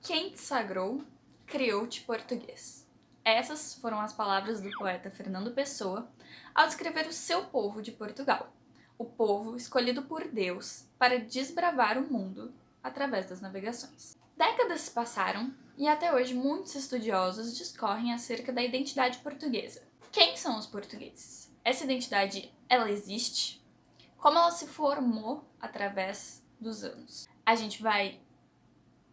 Quem te sagrou, criou-te português. Essas foram as palavras do poeta Fernando Pessoa ao descrever o seu povo de Portugal, o povo escolhido por Deus para desbravar o mundo através das navegações. Décadas se passaram e até hoje muitos estudiosos discorrem acerca da identidade portuguesa. Quem são os portugueses? Essa identidade, ela existe? Como ela se formou através dos anos? A gente vai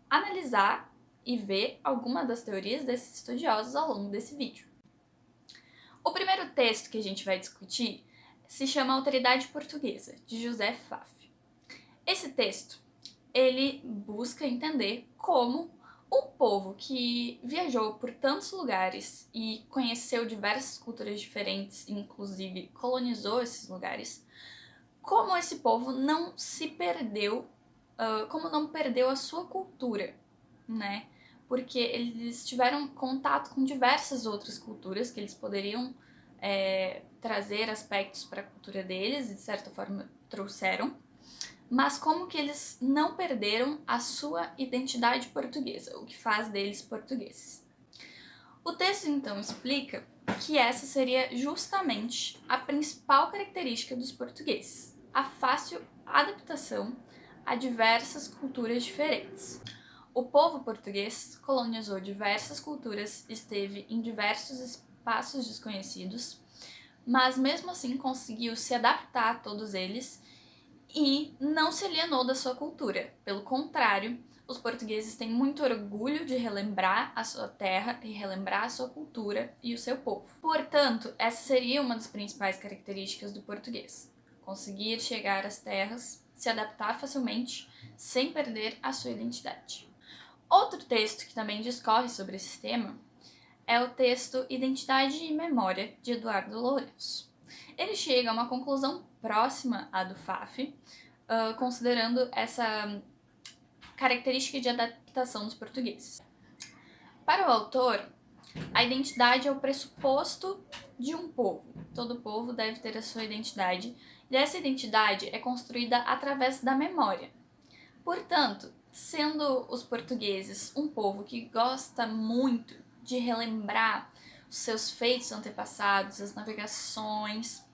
analisar e ver algumas das teorias desses estudiosos ao longo desse vídeo. O primeiro texto que a gente vai discutir se chama Autoridade Portuguesa, de José Pfaff. Esse texto, ele busca entender como um povo que viajou por tantos lugares e conheceu diversas culturas diferentes, inclusive colonizou esses lugares, como esse povo não se perdeu, como não perdeu a sua cultura, né? Porque eles tiveram contato com diversas outras culturas que eles poderiam trazer aspectos para a cultura deles e de certa forma trouxeram, mas como que eles não perderam a sua identidade portuguesa, o que faz deles portugueses. O texto então explica que essa seria justamente a principal característica dos portugueses, a fácil adaptação a diversas culturas diferentes. O povo português colonizou diversas culturas, esteve em diversos espaços desconhecidos, mas mesmo assim conseguiu se adaptar a todos eles e não se alienou da sua cultura. Pelo contrário, os portugueses têm muito orgulho de relembrar a sua terra e relembrar a sua cultura e o seu povo. Portanto, essa seria uma das principais características do português: conseguir chegar às terras, se adaptar facilmente, sem perder a sua identidade. Outro texto que também discorre sobre esse tema é o texto Identidade e Memória, de Eduardo Lourenço. Ele chega a uma conclusão próxima à do Pfaff, considerando essa característica de adaptação dos portugueses. Para o autor, a identidade é o pressuposto de um povo. Todo povo deve ter a sua identidade, e essa identidade é construída através da memória. Portanto, sendo os portugueses um povo que gosta muito de relembrar os seus feitos antepassados, as navegações,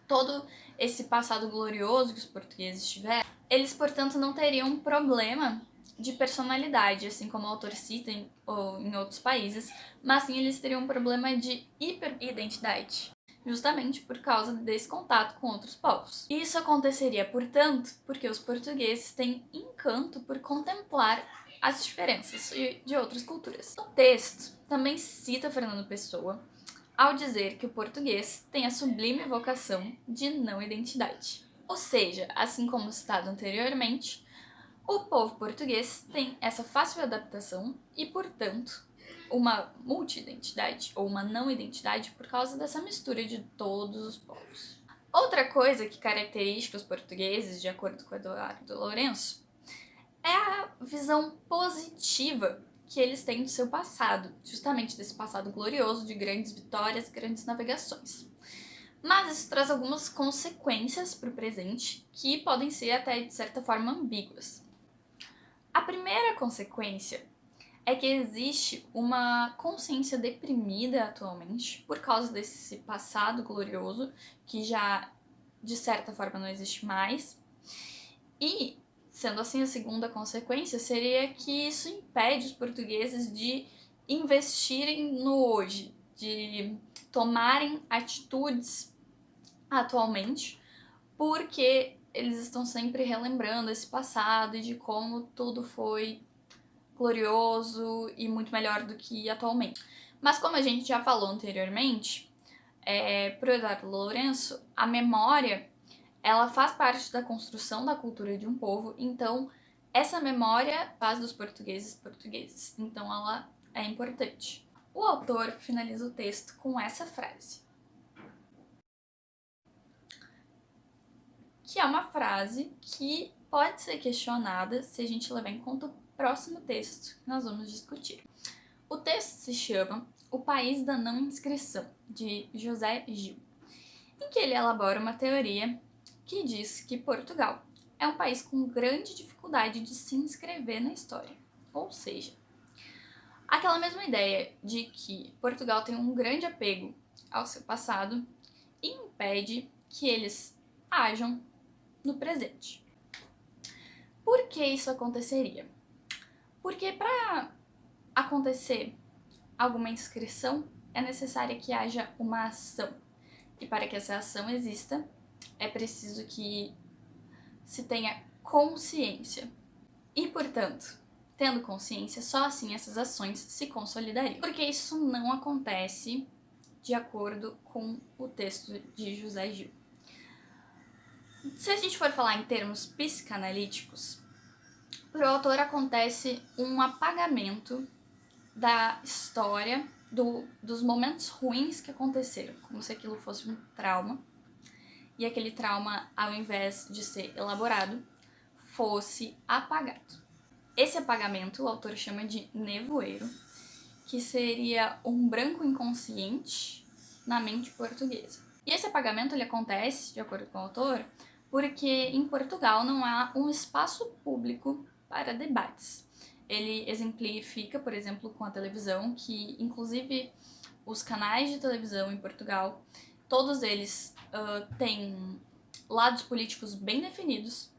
todo esse passado glorioso que os portugueses tiveram, eles, portanto, não teriam um problema de personalidade, assim como o autor cita em outros países, mas sim eles teriam um problema de hiperidentidade, justamente por causa desse contato com outros povos. Isso aconteceria, portanto, porque os portugueses têm encanto por contemplar as diferenças de outras culturas. O texto também cita Fernando Pessoa ao dizer que o português tem a sublime vocação de não identidade. Ou seja, assim como citado anteriormente, o povo português tem essa fácil adaptação e, portanto, uma multi-identidade ou uma não identidade por causa dessa mistura de todos os povos. Outra coisa que caracteriza os portugueses, de acordo com Eduardo Lourenço, é a visão positiva que eles têm do seu passado, justamente desse passado glorioso de grandes vitórias, grandes navegações. Mas isso traz algumas consequências para o presente que podem ser até de certa forma ambíguas. A primeira consequência é que existe uma consciência deprimida atualmente por causa desse passado glorioso que já de certa forma não existe mais. E, sendo assim, a segunda consequência seria que isso impede os portugueses de investirem no hoje, de tomarem atitudes atualmente, porque eles estão sempre relembrando esse passado e de como tudo foi glorioso e muito melhor do que atualmente. Mas como a gente já falou anteriormente, para o Eduardo Lourenço, a memória ela faz parte da construção da cultura de um povo, então essa memória faz dos portugueses portugueses, então ela é importante. O autor finaliza o texto com essa frase, que é uma frase que pode ser questionada se a gente levar em conta o próximo texto que nós vamos discutir. O texto se chama O País da Não Inscrição, de José Gil, em que ele elabora uma teoria que diz que Portugal é um país com grande dificuldade de se inscrever na história. Ou seja, aquela mesma ideia de que Portugal tem um grande apego ao seu passado impede que eles ajam no presente. Por que isso aconteceria? Porque para acontecer alguma inscrição é necessário que haja uma ação. E para que essa ação exista, é preciso que se tenha consciência. E, portanto, tendo consciência, só assim essas ações se consolidariam. Porque isso não acontece de acordo com o texto de José Gil. Se a gente for falar em termos psicanalíticos, para o autor acontece um apagamento da história, dos momentos ruins que aconteceram, como se aquilo fosse um trauma, e aquele trauma, ao invés de ser elaborado, fosse apagado. Esse apagamento o autor chama de nevoeiro, que seria um branco inconsciente na mente portuguesa. E esse apagamento ele acontece, de acordo com o autor, porque em Portugal não há um espaço público para debates. Ele exemplifica, por exemplo, com a televisão, que inclusive os canais de televisão em Portugal, todos eles têm lados políticos bem definidos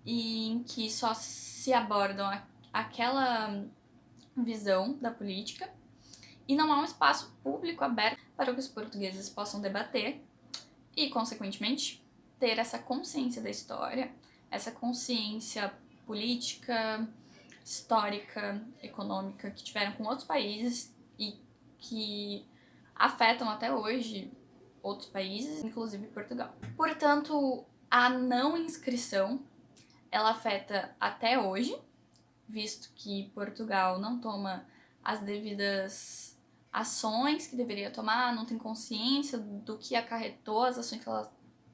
e em que só se abordam aquela visão da política e não há um espaço público aberto para que os portugueses possam debater e, consequentemente, ter essa consciência da história, essa consciência política, histórica, econômica que tiveram com outros países e que afetam até hoje outros países, inclusive Portugal. Portanto, a não inscrição ela afeta até hoje, visto que Portugal não toma as devidas ações que deveria tomar, não tem consciência do que acarretou as ações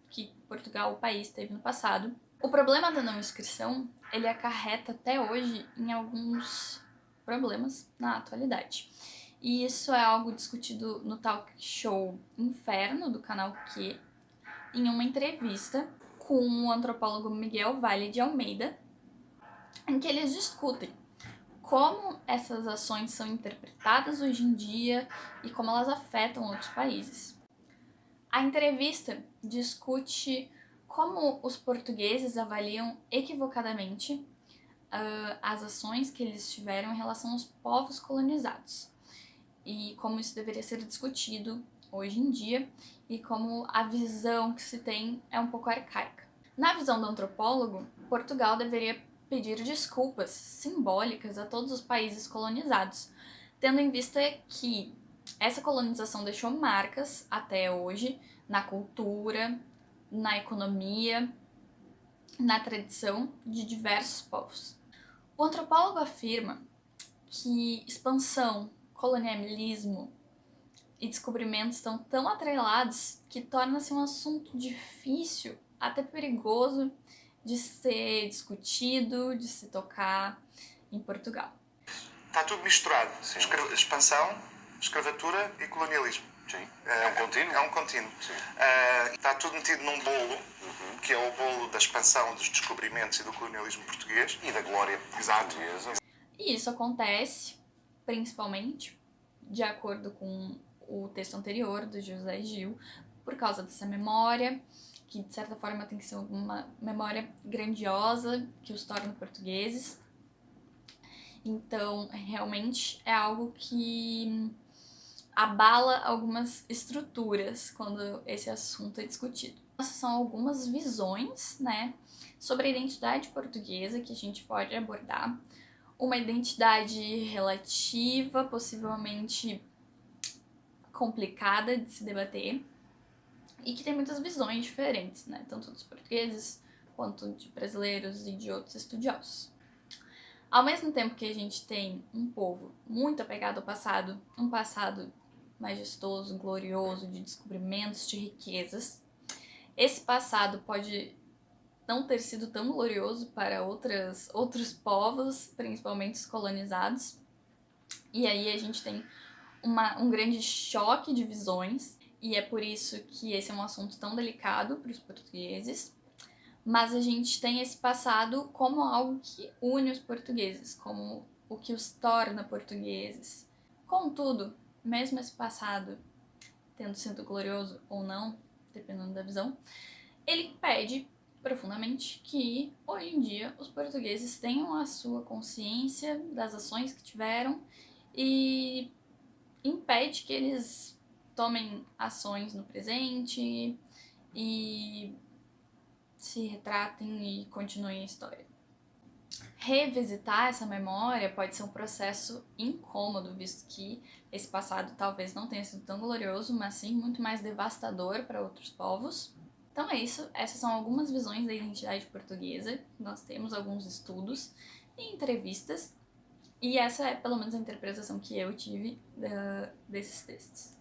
que Portugal, o país, teve no passado. O problema da não inscrição, ele acarreta até hoje em alguns problemas na atualidade. E isso é algo discutido no talk show Inferno, do canal Q, em uma entrevista com o antropólogo Miguel Vale de Almeida, em que eles discutem como essas ações são interpretadas hoje em dia e como elas afetam outros países. A entrevista discute como os portugueses avaliam equivocadamente as ações que eles tiveram em relação aos povos colonizados e como isso deveria ser discutido hoje em dia e como a visão que se tem é um pouco arcaica. Na visão do antropólogo, Portugal deveria pedir desculpas simbólicas a todos os países colonizados, tendo em vista que essa colonização deixou marcas até hoje na cultura, na economia, na tradição de diversos povos. O antropólogo afirma que expansão, colonialismo e descobrimento estão tão atrelados que torna-se um assunto difícil, até perigoso, de ser discutido, de se tocar em Portugal. Está tudo misturado. Expansão, escravatura e colonialismo. Sim. É um contínuo? É um contínuo. Está tudo metido num bolo, que é o bolo da expansão, dos descobrimentos e do colonialismo português. E da glória portuguesa. E isso acontece, principalmente, de acordo com o texto anterior do José Gil, por causa dessa memória, que de certa forma tem que ser uma memória grandiosa, que os torna portugueses. Então, realmente é algo que abala algumas estruturas quando esse assunto é discutido. Essas são algumas visões, né, sobre a identidade portuguesa que a gente pode abordar. Uma identidade relativa, possivelmente complicada de se debater, e que tem muitas visões diferentes, né, tanto dos portugueses quanto de brasileiros e de outros estudiosos. Ao mesmo tempo que a gente tem um povo muito apegado ao passado, um passado majestoso, glorioso, de descobrimentos, de riquezas, esse passado pode não ter sido tão glorioso para outros povos, principalmente os colonizados. E aí a gente tem um grande choque de visões, e é por isso que esse é um assunto tão delicado para os portugueses. Mas a gente tem esse passado como algo que une os portugueses, como o que os torna portugueses. Contudo, mesmo esse passado tendo sido glorioso ou não, dependendo da visão, ele pede profundamente que, hoje em dia, os portugueses tenham a sua consciência das ações que tiveram e impede que eles tomem ações no presente e se retratem e continuem a história. Revisitar essa memória pode ser um processo incômodo, visto que esse passado talvez não tenha sido tão glorioso, mas sim muito mais devastador para outros povos. Então é isso, essas são algumas visões da identidade portuguesa. Nós temos alguns estudos e entrevistas, e essa é pelo menos a interpretação que eu tive desses textos.